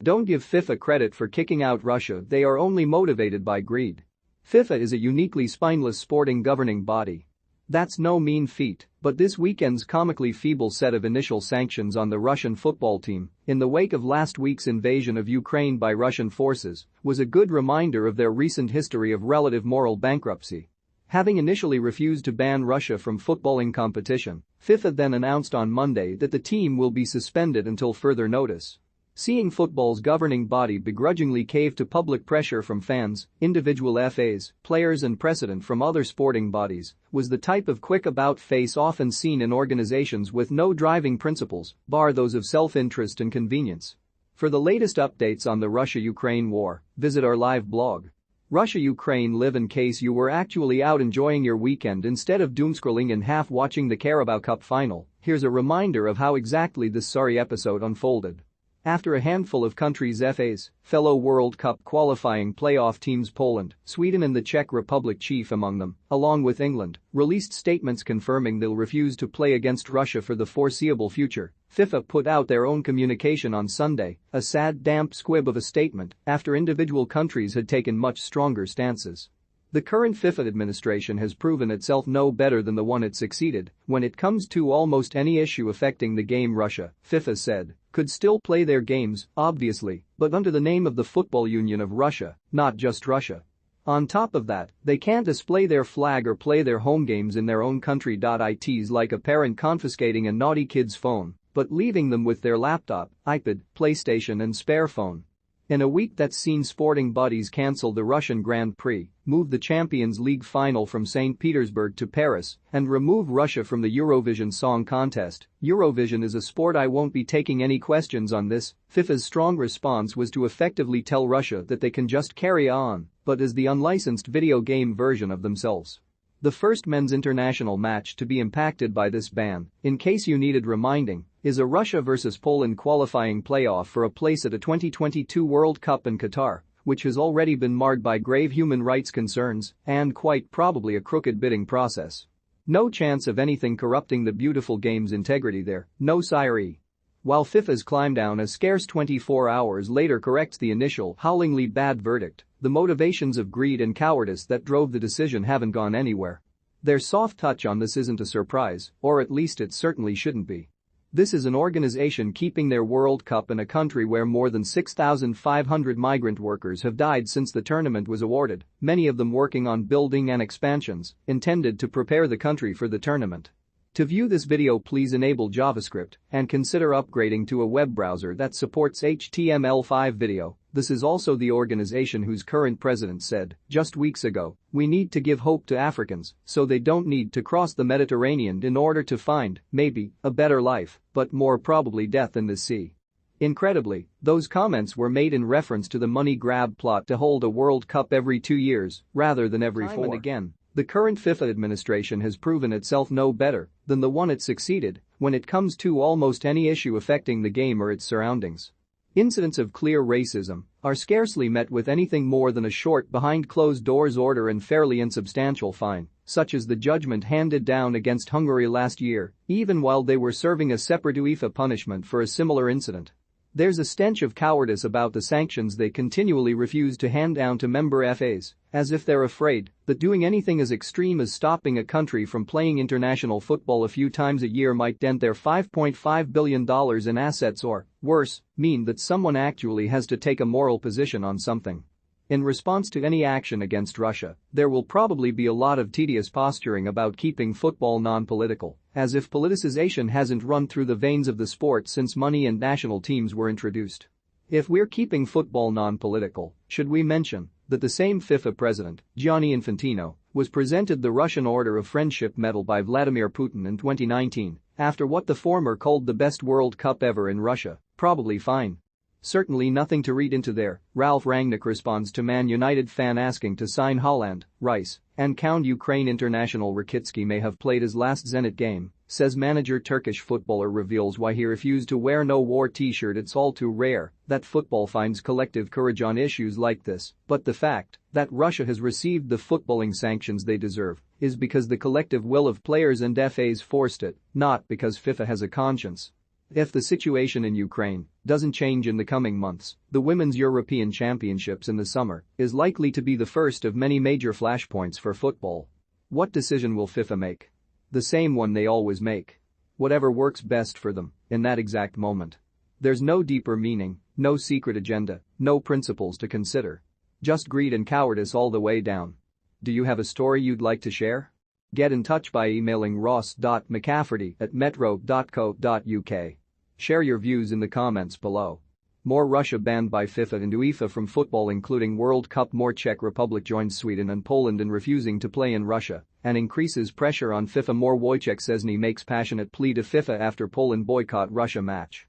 Don't give FIFA credit for kicking out Russia, they are only motivated by greed. FIFA is a uniquely spineless sporting governing body. That's no mean feat, but this weekend's comically feeble set of initial sanctions on the Russian football team, in the wake of last week's invasion of Ukraine by Russian forces, was a good reminder of their recent history of relative moral bankruptcy. Having initially refused to ban Russia from footballing competition, FIFA then announced on Monday that the team will be suspended until further notice. Seeing football's governing body begrudgingly cave to public pressure from fans, individual FAs, players and precedent from other sporting bodies was the type of quick about-face often seen in organizations with no driving principles, bar those of self-interest and convenience. For the latest updates on the Russia-Ukraine war, visit our live blog. Russia-Ukraine live. In case you were actually out enjoying your weekend instead of doomscrolling and half-watching the Carabao Cup final, here's a reminder of how exactly this sorry episode unfolded. After a handful of countries' FAs, fellow World Cup qualifying playoff teams Poland, Sweden and the Czech Republic chief among them, along with England, released statements confirming they'll refuse to play against Russia for the foreseeable future, FIFA put out their own communication on Sunday, a sad damp squib of a statement after individual countries had taken much stronger stances. The current FIFA administration has proven itself no better than the one it succeeded when it comes to almost any issue affecting the game. Russia, FIFA said, could still play their games, obviously, but under the name of the Football Union of Russia, not just Russia. On top of that, they can't display their flag or play their home games in their own country. It's like a parent confiscating a naughty kid's phone, but leaving them with their laptop, iPad, PlayStation and spare phone. In a week that's seen sporting bodies cancel the Russian Grand Prix, move the Champions League final from St. Petersburg to Paris, and remove Russia from the Eurovision Song Contest, Eurovision is a sport I won't be taking any questions on this. FIFA's strong response was to effectively tell Russia that they can just carry on, but as the unlicensed video game version of themselves. The first men's international match to be impacted by this ban, in case you needed reminding, is a Russia vs Poland qualifying playoff for a place at a 2022 World Cup in Qatar, which has already been marred by grave human rights concerns and quite probably a crooked bidding process. No chance of anything corrupting the beautiful game's integrity there, no siree. While FIFA's climb down a scarce 24 hours later corrects the initial howlingly bad verdict, the motivations of greed and cowardice that drove the decision haven't gone anywhere. Their soft touch on this isn't a surprise, or at least it certainly shouldn't be. This is an organization keeping their World Cup in a country where more than 6,500 migrant workers have died since the tournament was awarded, many of them working on building and expansions intended to prepare the country for the tournament. To view this video, please enable JavaScript and consider upgrading to a web browser that supports HTML5 video. This is also the organization whose current president said, just weeks ago, we need to give hope to Africans so they don't need to cross the Mediterranean in order to find, maybe, a better life, but more probably death in the sea. Incredibly, those comments were made in reference to the money grab plot to hold a World Cup every 2 years rather than every 4. And again, the current FIFA administration has proven itself no better than the one it succeeded when it comes to almost any issue affecting the game or its surroundings. Incidents of clear racism are scarcely met with anything more than a short behind-closed-doors order and fairly insubstantial fine, such as the judgment handed down against Hungary last year, even while they were serving a separate UEFA punishment for a similar incident. There's a stench of cowardice about the sanctions they continually refuse to hand down to member FAs, as if they're afraid that doing anything as extreme as stopping a country from playing international football a few times a year might dent their $5.5 billion in assets or, worse, mean that someone actually has to take a moral position on something. In response to any action against Russia, there will probably be a lot of tedious posturing about keeping football non-political, as if politicization hasn't run through the veins of the sport since money and national teams were introduced. If we're keeping football non-political, should we mention that the same FIFA president, Gianni Infantino, was presented the Russian Order of Friendship Medal by Vladimir Putin in 2019, after what the former called the best World Cup ever in Russia? Probably fine. Certainly nothing to read into there. Ralf Rangnick responds to Man United fan asking to sign Haaland, Rice, and Count Ukraine international Rakitsky may have played his last Zenit game, says manager. Turkish footballer reveals why he refused to wear no war t-shirt. It's all too rare that football finds collective courage on issues like this, but the fact that Russia has received the footballing sanctions they deserve is because the collective will of players and FAs forced it, not because FIFA has a conscience. If the situation in Ukraine doesn't change in the coming months, the Women's European Championships in the summer is likely to be the first of many major flashpoints for football. What decision will FIFA make? The same one they always make. Whatever works best for them in that exact moment. There's no deeper meaning, no secret agenda, no principles to consider. Just greed and cowardice all the way down. Do you have a story you'd like to share? Get in touch by emailing ross.mcafferty@metro.co.uk. Share your views in the comments below. More Russia banned by FIFA and UEFA from football including World Cup. More Czech Republic joins Sweden and Poland in refusing to play in Russia and increases pressure on FIFA. More Wojciech Szczesny makes passionate plea to FIFA after Poland boycott Russia match.